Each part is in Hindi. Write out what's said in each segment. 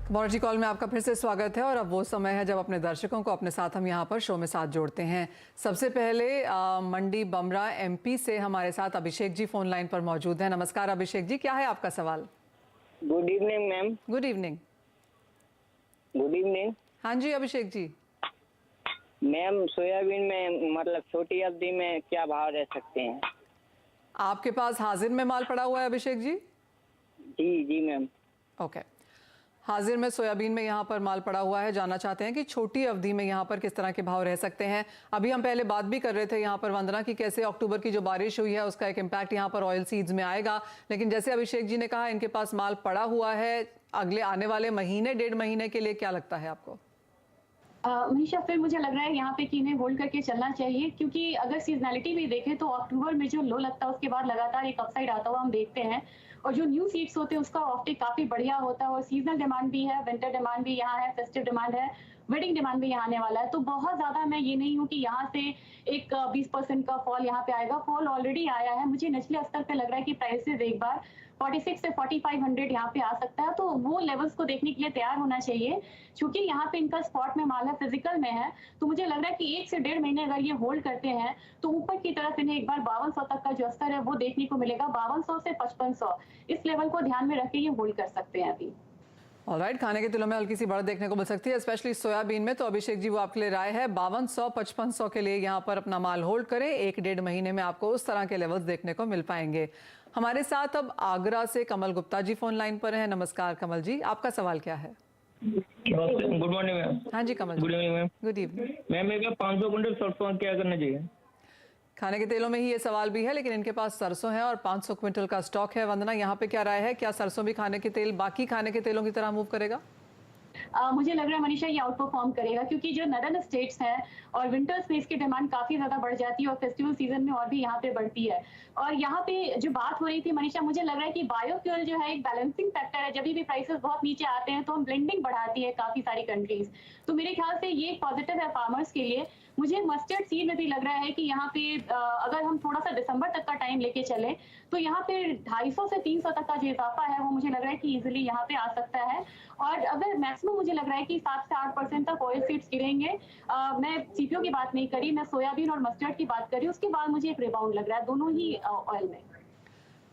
कमोडिटी कॉल में आपका फिर से स्वागत है और अब वो समय है जब अपने दर्शकों को अपने साथ हम यहाँ पर शो में साथ जोड़ते हैं। सबसे पहले मंडी बमरा एमपी से हमारे साथ अभिषेक जी फोन लाइन पर मौजूद हैं। नमस्कार अभिषेक जी, क्या है आपका सवाल? Good evening ma'am. Good evening. Good evening. हाँ जी अभिषेक जी। मैम सोयाबीन में मतलब छोटी अवधि में क्या भाव रह सकते हैं? आपके पास हाजिर में माल पड़ा हुआ है अभिषेक जी? जी जी मैम। ओके, हाजिर में सोयाबीन में यहाँ पर माल पड़ा हुआ है। जानना चाहते हैं कि छोटी अवधि में यहाँ पर किस तरह के भाव रह सकते हैं। अभी हम पहले बात भी कर रहे थे यहाँ पर वंदना की कैसे अक्टूबर की जो बारिश हुई है उसका एक इम्पैक्ट यहाँ पर ऑयल सीड्स में आएगा, लेकिन जैसे अभिषेक जी ने कहा इनके पास माल पड़ा हुआ है अगले आने वाले महीने 1.5 महीने के लिए। क्या लगता है आपको? मनीषा, फिर मुझे लग रहा है यहाँ पे कि इन्हें होल्ड करके चलना चाहिए, क्योंकि अगर सीजनैलिटी भी देखें तो अक्टूबर में जो लो लगता है उसके बाद लगातार एक अपसाइड आता हुआ हम देखते हैं, और जो न्यू सीड्स होते हैं उसका ऑफटेक काफी बढ़िया होता है और सीजनल डिमांड भी है, विंटर डिमांड भी यहाँ है, फेस्टिव डिमांड है, वेडिंग डिमांड भी यहाँ आने वाला है। तो बहुत ज्यादा मैं ये नहीं हूँ कि यहाँ से एक 20% का फॉल यहाँ पे आएगा। फॉल ऑलरेडी आया है। मुझे निचले स्तर पे लग रहा है कि प्राइसेस एक बार 46 से 4500 यहाँ पे आ सकता है, तो वो लेवल्स को देखने के लिए तैयार होना चाहिए। क्योंकि यहाँ पे इनका स्पॉट में माल है, फिजिकल में है, तो मुझे लग रहा है कि 1 से 1.5 महीने अगर ये होल्ड करते हैं तो ऊपर की तरफ इन्हें एक बार 5200 तक का जो स्तर है वो देखने को मिलेगा। 5200 से 5500 इस लेवल को ध्यान में रख के ये होल्ड कर सकते हैं अभी। ऑलराइट, खाने के तेलों में हल्की सी बढ़त देखने को मिल सकती है, स्पेशली सोयाबीन में। तो अभिषेक जी वो आपके लिए राय है 5200-5500 के लिए यहाँ पर अपना माल होल्ड करें। 1-1.5 महीने में आपको उस तरह के लेवल्स देखने को मिल पाएंगे। हमारे साथ अब आगरा से कमल गुप्ता जी फोन लाइन पर हैं। नमस्कार कमल जी, आपका सवाल क्या है? Good morning ma'am. हाँ जी Kamal. Good evening ma'am. Good evening ma'am मेरे 500 क्विंटल सरसों क्या करना चाहिए? खाने के तेलों में ही ये सवाल भी है, लेकिन इनके पास सरसों है और 500 क्विंटल का स्टॉक है। वंदना, यहाँ पे क्या राय है? क्या सरसों भी खाने के तेल बाकी खाने के तेलों की तरह मूव करेगा? मुझे लग रहा है मनीषा ये आउट परफॉर्म करेगा, क्योंकि जो नदर्न स्टेट्स हैं और विंटर्स में इसकी डिमांड काफी ज्यादा बढ़ जाती है और फेस्टिवल सीजन में और भी यहाँ पे बढ़ती है। और यहाँ पे जो बात हो रही थी मनीषा, मुझे लग रहा है कि बायोफ्यूल जो है एक बैलेंसिंग फैक्टर है। जब भी प्राइसेस बहुत नीचे आते हैं तो हम ब्लेंडिंग बढ़ाती है काफी सारी कंट्रीज, तो मेरे ख्याल से ये पॉजिटिव है फार्मर्स के लिए। मुझे मस्टर्ड सीड में भी लग रहा है कि यहाँ पे अगर हम थोड़ा सा दिसंबर तक का टाइम लेके चले तो यहाँ पे 250 से 300 तक का जो इजाफा है वो मुझे लग रहा है कि इजिली यहाँ पे आ सकता है। और अगर मैक्सिमम मुझे लग रहा है कि 7 से 8% तक ऑयल सीड्स गिरेंगे। मैं सीपीओ की बात नहीं करी, मैं सोयाबीन और मस्टर्ड की बात करी, उसके बाद मुझे एक रिबाउंड लग रहा है दोनों ही ऑयल में।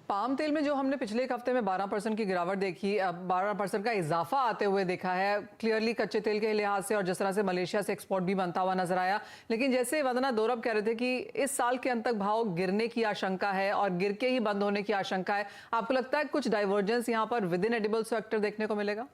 पाम तेल में जो हमने पिछले एक हफ्ते में 12% की गिरावट देखी, 12% का इजाफा आते हुए देखा है क्लियरली कच्चे तेल के लिहाज से, और जिस तरह से मलेशिया से एक्सपोर्ट भी बनता हुआ नजर आया। लेकिन जैसे वंदना दौरब कह रहे थे कि इस साल के अंत तक भाव गिरने की आशंका है और गिर के ही बंद होने की आशंका है। आपको लगता है कुछ डाइवर्जेंस यहाँ पर विद इन एडिबल सेक्टर देखने को मिलेगा?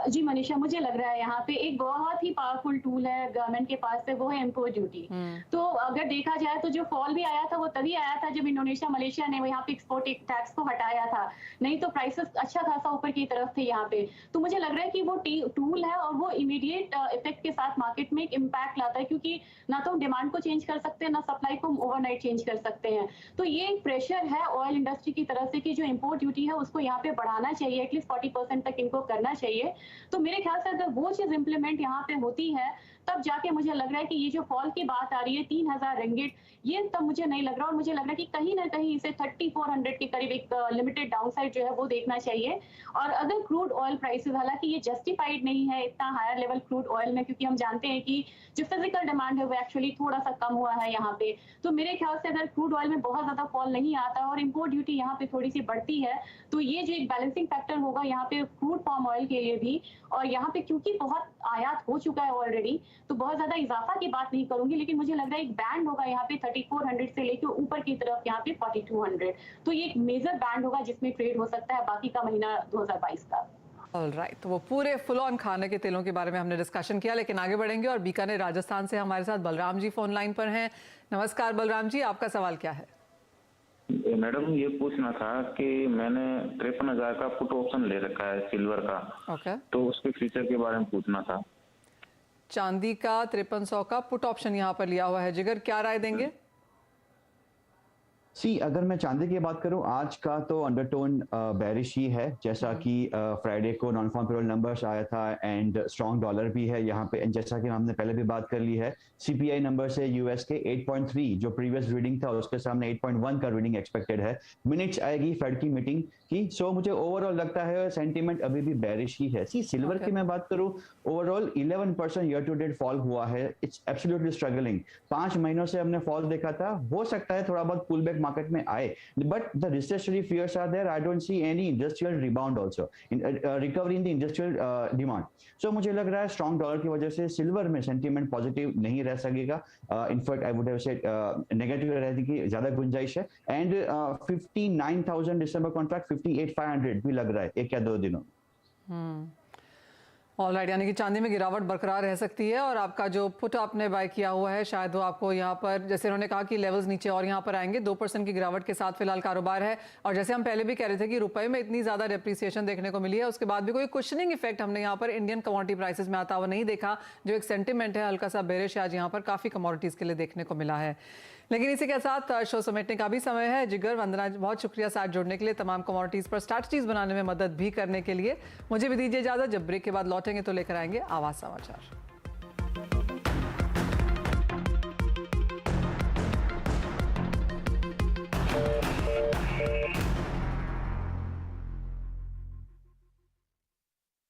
जी मनीषा, मुझे लग रहा है यहाँ पे एक बहुत ही पावरफुल टूल है गवर्नमेंट के पास है, वो है इम्पोर्ट ड्यूटी। तो अगर देखा जाए तो जो फॉल भी आया था वो तभी आया था जब इंडोनेशिया मलेशिया ने यहाँ पे एक्सपोर्ट टैक्स को हटाया था, नहीं तो प्राइसेस अच्छा खासा ऊपर की तरफ थे यहाँ पे। तो मुझे लग रहा है कि वो टूल है और वो इमीडिएट इफेक्ट के साथ मार्केट में एक इम्पैक्ट लाता है, क्योंकि ना तो हम डिमांड को चेंज कर सकते हैं ना सप्लाई को ओवरनाइट चेंज कर सकते हैं। तो ये एक प्रेशर है ऑयल इंडस्ट्री की तरफ से कि जो इम्पोर्ट ड्यूटी है उसको यहाँ पे बढ़ाना चाहिए, एटलीस्ट 40% तक इनको करना चाहिए। तो मेरे ख्याल से अगर वो चीज इंप्लीमेंट यहाँ पे होती है तब जाके मुझे लग रहा है कि ये जो फॉल की बात आ रही है 3000 रिंगिट, ये तब मुझे नहीं लग रहा। और मुझे लग रहा है कि कहीं ना कहीं इसे 3400 के करीब एक लिमिटेड डाउनसाइड जो है वो देखना चाहिए। और अगर क्रूड ऑयल प्राइसेस, हालांकि ये जस्टिफाइड नहीं है इतना हायर लेवल क्रूड ऑयल में, क्योंकि हम जानते हैं कि जो फिजिकल डिमांड है वो एक्चुअली थोड़ा सा कम हुआ है यहाँ पे। तो मेरे ख्याल से अगर क्रूड ऑयल में बहुत ज्यादा फॉल नहीं आता और इम्पोर्ट ड्यूटी यहाँ पे थोड़ी सी बढ़ती है तो ये जो एक बैलेंसिंग फैक्टर होगा यहाँ पे क्रूड पाम ऑयल के लिए भी। और यहाँ पे क्योंकि बहुत आयात हो चुका है ऑलरेडी, तो बहुत ज्यादा इजाफा की बात नहीं करूंगी, लेकिन मुझे लग रहा है एक बैंड होगा यहाँ पे 3400 से लेकर ऊपर की तरफ यहाँ पे 4200। तो ये एक मेजर बैंड होगा जिसमें ट्रेड हो सकता है बाकी का महीना 2022 का। ऑलराइट, तो वो पूरे फुल ऑन खाने के तेलों के बारे में हमने डिस्कशन किया, लेकिन आगे बढ़ेंगे और बीकानेर राजस्थान से हमारे साथ बलराम जी फोन लाइन पर हैं। नमस्कार बलराम जी, आपका सवाल क्या है? मैडम ये पूछना था कि मैंने 53,000 का पुट ऑप्शन ले रखा है सिल्वर का। ओके। तो उसके फीचर के बारे में पूछना था। चांदी का 5300 का पुट ऑप्शन यहाँ पर लिया हुआ है जिगर, क्या राय देंगे? सी अगर मैं चांदी की बात करूं, आज का तो अंडरटोन बेरिश ही है, जैसा कि फ्राइडे को नॉन फार्म पेरोल नंबर्स आया था एंड स्ट्रॉन्ग डॉलर भी है यहाँ पे, जैसा कि हमने पहले भी बात कर ली है। सीपीआई नंबर है यूएस के 8.3, जो प्रीवियस रीडिंग था उसके सामने 8.1 का रीडिंग एक्सपेक्टेड है। मिनट्स आएगी फेड की मीटिंग की, सो मुझे ओवरऑल लगता है सेंटीमेंट अभी भी बेरिश ही है। सी सिल्वर की मैं बात करूं, overall 11% year to date fall हुआ है। It's absolutely struggling. 5 महीनों से हमने फॉल देखा था, हो सकता है थोड़ा बहुत पुल बैक मार्केट में आए, but the recessionary fears are there. I don't see any industrial rebound also, recovery in the industrial demand. So मुझे लग रहा है स्ट्रॉन्ग डॉलर की वजह से सिल्वर में सेंटीमेंट पॉजिटिव नहीं रह सकेगा। In fact I would have said negative रहने की ज्यादा गुंजाइश है। एंड 59,000 दिसंबर कॉन्ट्रैक्ट 58,500 भी लग रहा है 1 या 2 दिनों में। ऑलराइट, यानी कि चांदी में गिरावट बरकरार रह सकती है और आपका जो पुट आपने बाय किया हुआ है शायद वो आपको यहाँ पर, जैसे उन्होंने कहा कि लेवल्स नीचे और यहाँ पर आएंगे। 2% की गिरावट के साथ फिलहाल कारोबार है। और जैसे हम पहले भी कह रहे थे कि रुपए में इतनी ज़्यादा डेप्रिसिएशन देखने को मिली है, उसके बाद भी कोई कुशनिंग इफेक्ट हमने यहाँ पर इंडियन कमोडिटी प्राइसेस में आता हुआ नहीं देखा। जो एक सेंटिमेंट है हल्का सा बेरिश आज यहाँ पर काफ़ी कमोडिटीज़ के लिए देखने को मिला है। लेकिन इसी के साथ शो समेटने का भी समय है। जिगर, वंदना, बहुत शुक्रिया साथ जुड़ने के लिए, तमाम कमोडिटीज़ पर स्ट्रैटेजीज बनाने में मदद भी करने के लिए। मुझे भी दीजिए इजाज़त। जब ब्रेक के बाद लौटेंगे तो लेकर आएंगे आवाज़ समाचार।